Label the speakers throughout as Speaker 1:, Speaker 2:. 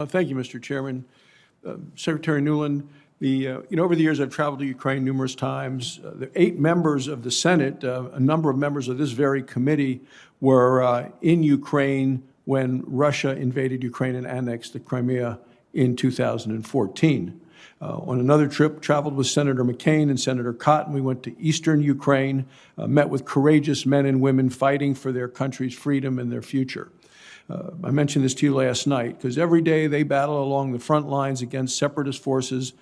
Speaker 1: Thank you, Mr. Chairman. Secretary Nuland, over the years I've traveled to Ukraine numerous times. The 8 members of the Senate, a number of members of this very committee, were in Ukraine when Russia invaded Ukraine and annexed the Crimea in 2014. On another trip, traveled with Senator McCain and Senator Cotton. We went to eastern Ukraine, met with courageous men and women fighting for their country's freedom and their future. I mentioned this to you last night because every day they battle along the front lines against separatist forces,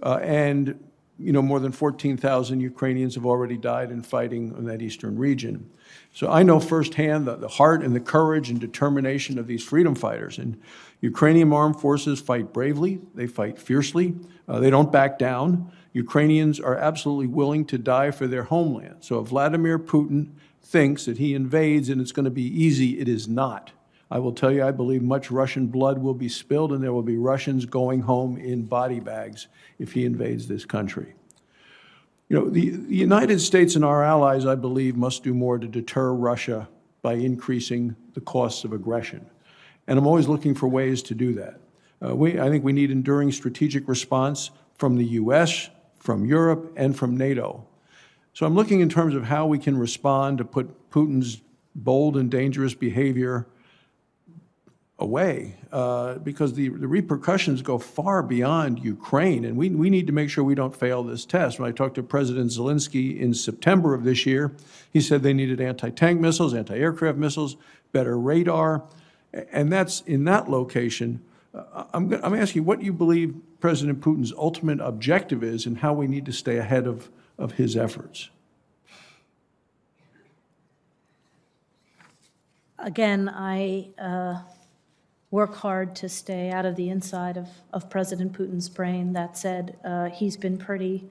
Speaker 1: and more than 14,000 Ukrainians have already died in fighting in that eastern region. So I know firsthand the heart and the courage and determination of these freedom fighters. And Ukrainian armed forces fight bravely, they fight fiercely, they don't back down. Ukrainians are absolutely willing to die for their homeland. So if Vladimir Putin thinks that he invades and it's going to be easy, it is not. I will tell you, I believe much Russian blood will be spilled and there will be Russians going home in body bags if he invades this country. The United States and our allies, I believe, must do more to deter Russia by increasing the costs of aggression. And I'm always looking for ways to do that. I think we need enduring strategic response from the U.S., from Europe, and from NATO. So I'm looking in terms of how we can respond to put Putin's bold and dangerous behavior away, because the repercussions go far beyond Ukraine, and we need to make sure we don't fail this test. When I talked to President Zelensky in September of this year, he said they needed anti-tank missiles, anti-aircraft missiles, better radar, and that's in that location. I'm asking you what you believe President Putin's ultimate objective is and how we need to stay ahead of his efforts.
Speaker 2: Again, I work hard to stay out of the inside of President Putin's brain. That said, he's been pretty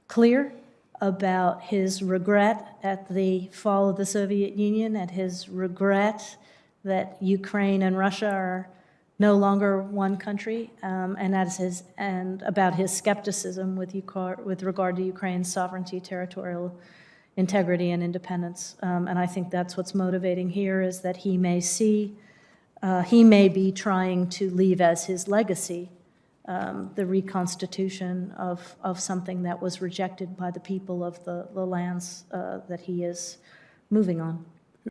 Speaker 2: clear about his regret at the fall of the Soviet Union, at his regret that Ukraine and Russia are no longer one country, and about his skepticism with regard to Ukraine's sovereignty, territorial integrity, and independence. And I think that's what's motivating here, is that he may be trying to leave as his legacy the reconstitution of something that was rejected by the people of the lands that he is moving on.